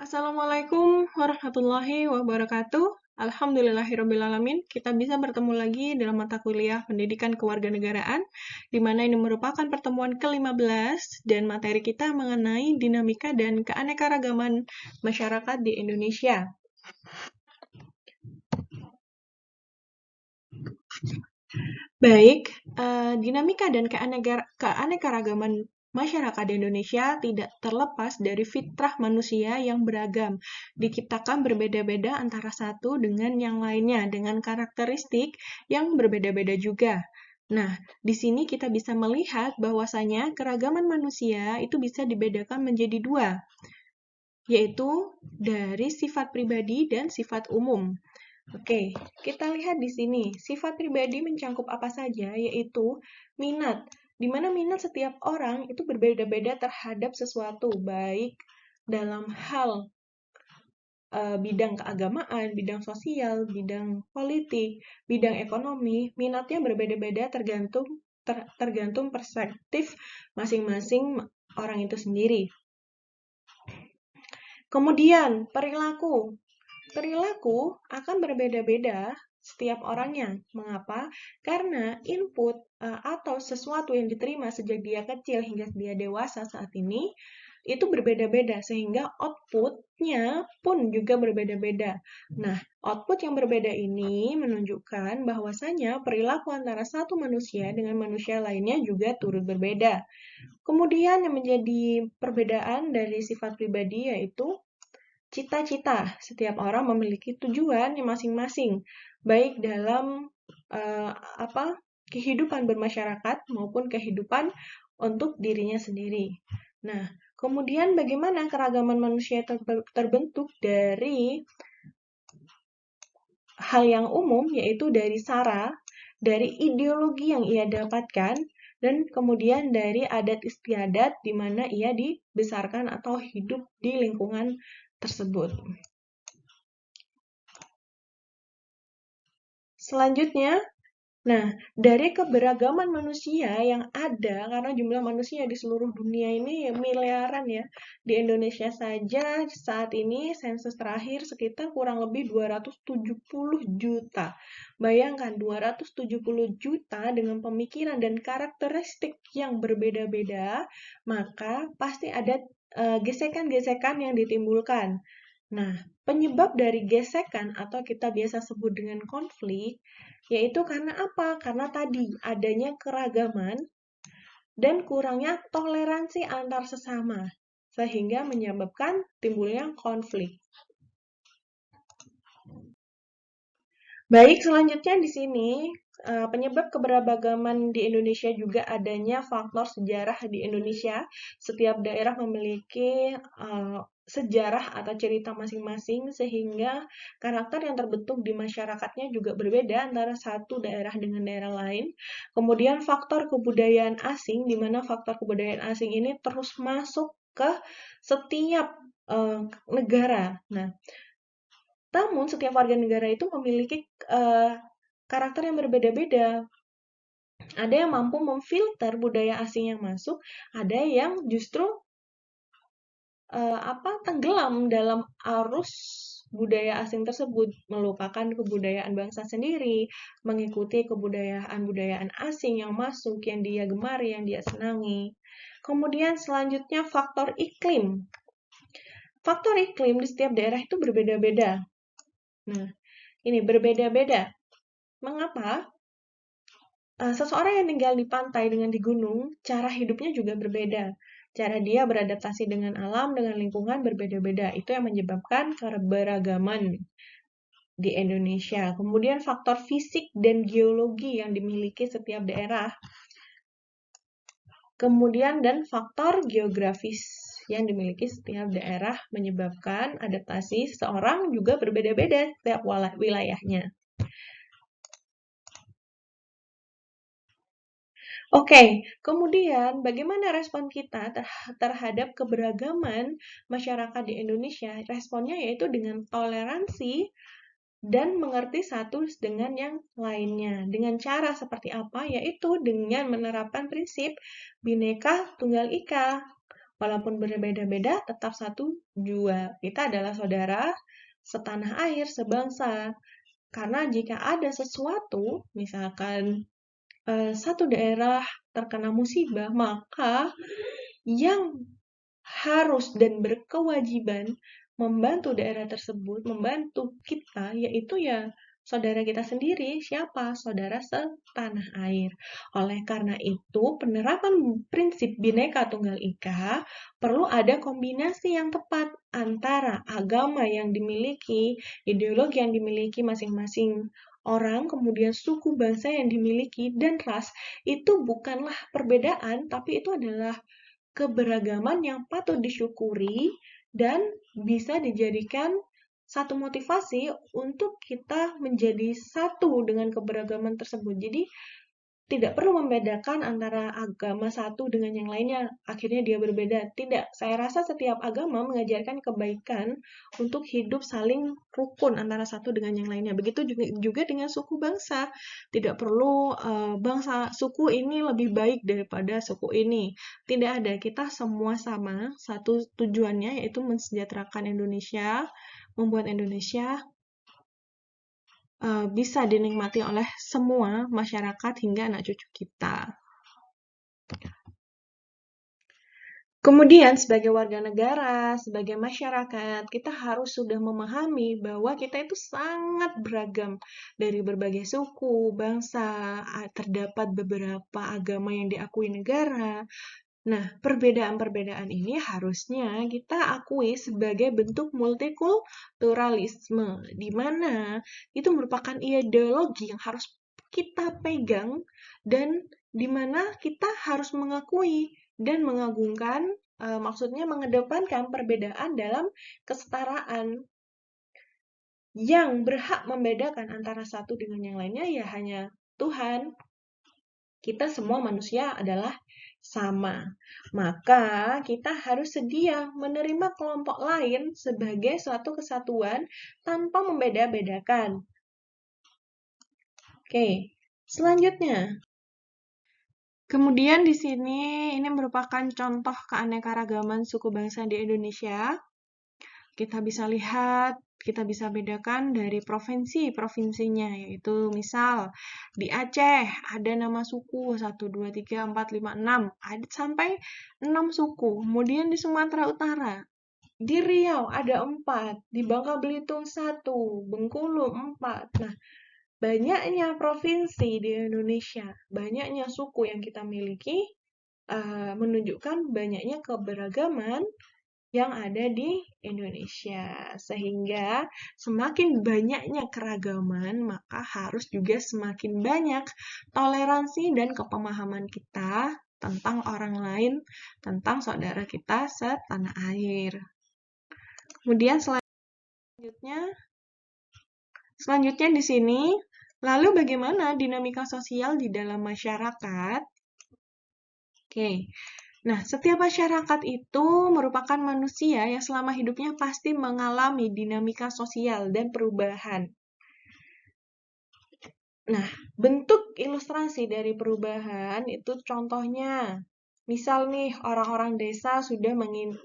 Assalamualaikum warahmatullahi wabarakatuh. Alhamdulillahirrabbilalamin. Kita bisa bertemu lagi dalam mata kuliah Pendidikan Kewarganegaraan, di mana ini merupakan pertemuan ke-15 dan materi kita mengenai dinamika dan keanekaragaman masyarakat di Indonesia. Baik, dinamika dan keanekaragaman masyarakat di Indonesia tidak terlepas dari fitrah manusia yang beragam, diciptakan berbeda-beda antara satu dengan yang lainnya, dengan karakteristik yang berbeda-beda juga. Nah, di sini kita bisa melihat bahwasanya keragaman manusia itu bisa dibedakan menjadi dua, yaitu dari sifat pribadi dan sifat umum. Oke, kita lihat di sini. Sifat pribadi mencakup apa saja, yaitu minat. Di mana minat setiap orang itu berbeda-beda terhadap sesuatu, baik dalam hal bidang keagamaan, bidang sosial, bidang politik, bidang ekonomi, minatnya berbeda-beda tergantung perspektif masing-masing orang itu sendiri. Kemudian, perilaku. Perilaku akan berbeda-beda setiap orangnya. Mengapa? Karena input atau sesuatu yang diterima sejak dia kecil hingga dia dewasa saat ini itu berbeda-beda sehingga outputnya pun juga berbeda-beda. Nah, output yang berbeda ini menunjukkan bahwasanya perilaku antara satu manusia dengan manusia lainnya juga turut berbeda. Kemudian yang menjadi perbedaan dari sifat pribadi yaitu cita-cita. Setiap orang memiliki tujuan yang masing-masing, baik dalam kehidupan bermasyarakat maupun kehidupan untuk dirinya sendiri. Nah, kemudian bagaimana keragaman manusia terbentuk dari hal yang umum, yaitu dari sara, dari ideologi yang ia dapatkan, dan kemudian dari adat istiadat di mana ia dibesarkan atau hidup di lingkungan tersebut. Selanjutnya, nah, dari keberagaman manusia yang ada, karena jumlah manusia di seluruh dunia ini miliaran ya, di Indonesia saja saat ini sensus terakhir sekitar kurang lebih 270 juta. Bayangkan 270 juta dengan pemikiran dan karakteristik yang berbeda-beda, maka pasti ada gesekan-gesekan yang ditimbulkan. Nah, penyebab dari gesekan atau kita biasa sebut dengan konflik, yaitu karena apa? Karena tadi adanya keragaman dan kurangnya toleransi antar sesama, sehingga menyebabkan timbulnya konflik. Baik, selanjutnya di sini penyebab keberagaman di Indonesia juga adanya faktor sejarah di Indonesia. Setiap daerah memiliki sejarah atau cerita masing-masing sehingga karakter yang terbentuk di masyarakatnya juga berbeda antara satu daerah dengan daerah lain. Kemudian faktor kebudayaan asing, di mana faktor kebudayaan asing ini terus masuk ke setiap negara. Nah, namun setiap warga negara itu memiliki karakter yang berbeda-beda. Ada yang mampu memfilter budaya asing yang masuk, ada yang justru tenggelam dalam arus budaya asing tersebut, melupakan kebudayaan bangsa sendiri, mengikuti kebudayaan-budayaan asing yang masuk, yang dia gemari, yang dia senangi. Kemudian selanjutnya faktor iklim. Faktor iklim di setiap daerah itu berbeda-beda. Nah, ini berbeda-beda. Mengapa? Seseorang yang tinggal di pantai dengan di gunung, cara hidupnya juga berbeda. Cara dia beradaptasi dengan alam, dengan lingkungan berbeda-beda. Itu yang menyebabkan keberagaman di Indonesia. Kemudian faktor fisik dan geologi yang dimiliki setiap daerah. Kemudian dan faktor geografis yang dimiliki setiap daerah menyebabkan adaptasi seseorang juga berbeda-beda setiap wilayahnya. Oke, kemudian bagaimana respon kita terhadap keberagaman masyarakat di Indonesia? Responnya yaitu dengan toleransi dan mengerti satu dengan yang lainnya. Dengan cara seperti apa? Yaitu dengan menerapkan prinsip Bhinneka Tunggal Ika. Walaupun berbeda-beda, tetap satu jua. Kita adalah saudara, setanah air, sebangsa. Karena jika ada sesuatu, misalkan satu daerah terkena musibah, maka yang harus dan berkewajiban membantu daerah tersebut, membantu kita, yaitu ya saudara kita sendiri. Siapa? Saudara setanah air. Oleh karena itu, penerapan prinsip Bhinneka Tunggal Ika perlu ada kombinasi yang tepat antara agama yang dimiliki, ideologi yang dimiliki masing-masing orang, kemudian suku bangsa yang dimiliki, dan ras. Itu bukanlah perbedaan, tapi itu adalah keberagaman yang patut disyukuri dan bisa dijadikan satu motivasi untuk kita menjadi satu dengan keberagaman tersebut. Jadi, tidak perlu membedakan antara agama satu dengan yang lainnya, akhirnya dia berbeda. Tidak, saya rasa setiap agama mengajarkan kebaikan untuk hidup saling rukun antara satu dengan yang lainnya. Begitu juga dengan suku bangsa. Tidak perlu bangsa suku ini lebih baik daripada suku ini. Tidak ada, kita semua sama, satu tujuannya yaitu mensejahterakan Indonesia, membuat Indonesia bisa dinikmati oleh semua masyarakat hingga anak cucu kita. Kemudian sebagai warga negara, sebagai masyarakat, kita harus sudah memahami bahwa kita itu sangat beragam dari berbagai suku, bangsa, terdapat beberapa agama yang diakui negara. Nah, perbedaan-perbedaan ini harusnya kita akui sebagai bentuk multikulturalisme, di mana itu merupakan ideologi yang harus kita pegang dan di mana kita harus mengakui dan mengagungkan, maksudnya mengedepankan perbedaan dalam kesetaraan. Yang berhak membedakan antara satu dengan yang lainnya ya hanya Tuhan. Kita semua manusia adalah sama. Maka kita harus sedia menerima kelompok lain sebagai suatu kesatuan tanpa membeda-bedakan. Oke, selanjutnya. Kemudian di sini ini merupakan contoh keanekaragaman suku bangsa di Indonesia. Kita bisa lihat, kita bisa bedakan dari provinsi-provinsinya, yaitu misal di Aceh ada nama suku 1, 2, 3, 4, 5, 6, ada sampai 6 suku. Kemudian di Sumatera Utara, di Riau ada 4, di Bangka Belitung 1, Bengkulu 4. Nah, banyaknya provinsi di Indonesia, banyaknya suku yang kita miliki, menunjukkan banyaknya keberagaman yang ada di Indonesia. Sehingga semakin banyaknya keragaman, maka harus juga semakin banyak toleransi dan kepemahaman kita tentang orang lain, tentang saudara kita setanah air. Kemudian selanjutnya di sini, lalu bagaimana dinamika sosial di dalam masyarakat? Oke. Nah, setiap masyarakat itu merupakan manusia yang selama hidupnya pasti mengalami dinamika sosial dan perubahan. Nah, bentuk ilustrasi dari perubahan itu contohnya, misal nih orang-orang desa sudah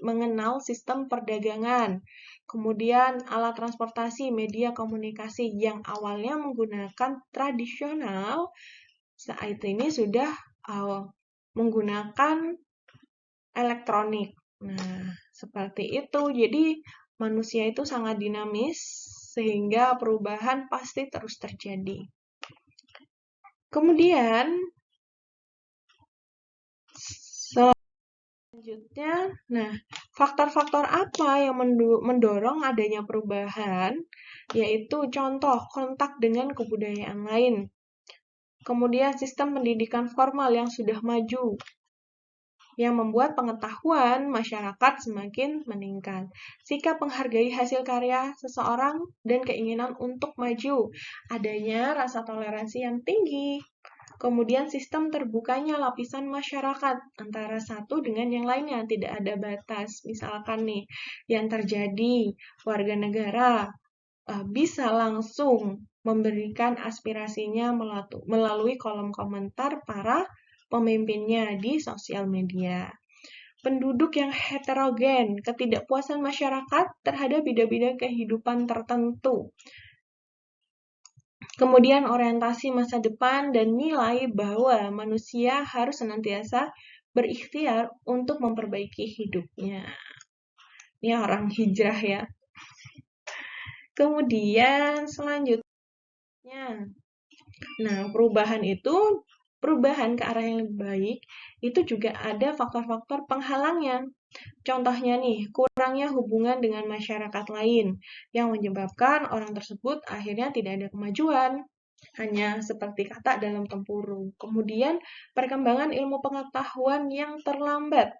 mengenal sistem perdagangan, kemudian alat transportasi, media komunikasi yang awalnya menggunakan tradisional, saat ini sudah menggunakan elektronik. Nah, seperti itu. Jadi, manusia itu sangat dinamis, sehingga perubahan pasti terus terjadi. Kemudian, selanjutnya, nah, faktor-faktor apa yang mendorong adanya perubahan? Yaitu contoh, kontak dengan kebudayaan lain. Kemudian, sistem pendidikan formal yang sudah maju, yang membuat pengetahuan masyarakat semakin meningkat. Sikap menghargai hasil karya seseorang dan keinginan untuk maju. Adanya rasa toleransi yang tinggi. Kemudian sistem terbukanya lapisan masyarakat antara satu dengan yang lainnya, tidak ada batas. Misalkan nih, yang terjadi warga negara bisa langsung memberikan aspirasinya melalui kolom komentar para pemimpinnya di sosial media. penduduk yang heterogen, ketidakpuasan masyarakat terhadap bidang-bidang kehidupan tertentu. Kemudian orientasi masa depan dan nilai bahwa manusia harus senantiasa berikhtiar untuk memperbaiki hidupnya. Ini orang hijrah ya. Kemudian selanjutnya, nah perubahan ke arah yang lebih baik, itu juga ada faktor-faktor penghalangnya. Contohnya nih, kurangnya hubungan dengan masyarakat lain yang menyebabkan orang tersebut akhirnya tidak ada kemajuan. Hanya seperti kata dalam tempurung. Kemudian, perkembangan ilmu pengetahuan yang terlambat.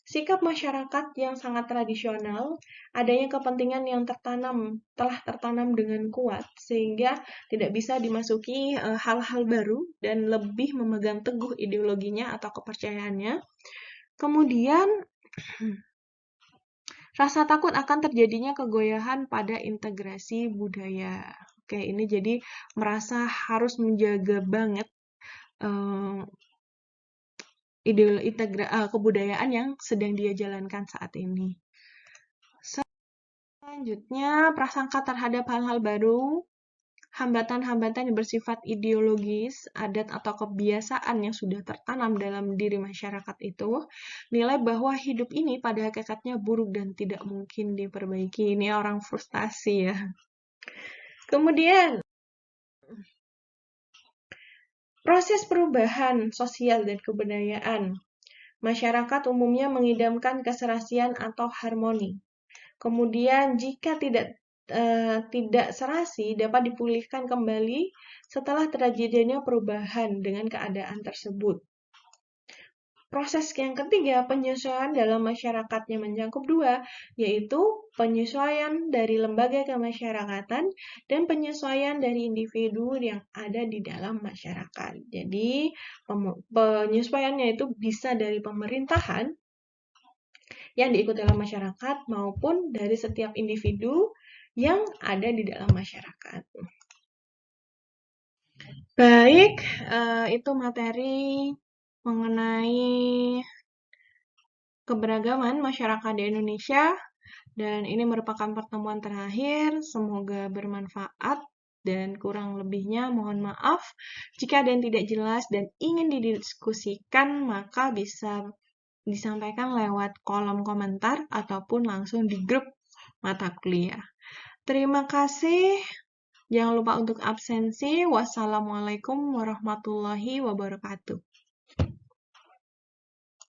Sikap masyarakat yang sangat tradisional, adanya kepentingan yang telah tertanam dengan kuat, sehingga tidak bisa dimasuki hal-hal baru dan lebih memegang teguh ideologinya atau kepercayaannya. Kemudian, rasa takut akan terjadinya kegoyahan pada integrasi budaya. Oke, ini jadi merasa harus menjaga banget kebudayaan yang sedang dia jalankan saat ini. Selanjutnya, prasangka terhadap hal-hal baru, hambatan-hambatan yang bersifat ideologis, adat atau kebiasaan yang sudah tertanam dalam diri masyarakat itu, nilai bahwa hidup ini pada hakikatnya buruk dan tidak mungkin diperbaiki. Ini orang frustasi ya. Kemudian, proses perubahan sosial dan kebudayaan. Masyarakat umumnya mengidamkan keserasian atau harmoni. Kemudian jika tidak serasi dapat dipulihkan kembali setelah terjadinya perubahan dengan keadaan tersebut. Proses yang ketiga, penyesuaian dalam masyarakatnya mencakup dua, yaitu penyesuaian dari lembaga kemasyarakatan dan penyesuaian dari individu yang ada di dalam masyarakat. Jadi, penyesuaiannya itu bisa dari pemerintahan yang diikuti oleh masyarakat maupun dari setiap individu yang ada di dalam masyarakat. Baik, itu materi mengenai keberagaman masyarakat di Indonesia, dan ini merupakan pertemuan terakhir. Semoga bermanfaat, dan kurang lebihnya mohon maaf. Jika ada yang tidak jelas dan ingin didiskusikan, maka bisa disampaikan lewat kolom komentar ataupun langsung di grup mata kuliah. Terima kasih. Jangan lupa untuk absensi. Wassalamualaikum warahmatullahi wabarakatuh.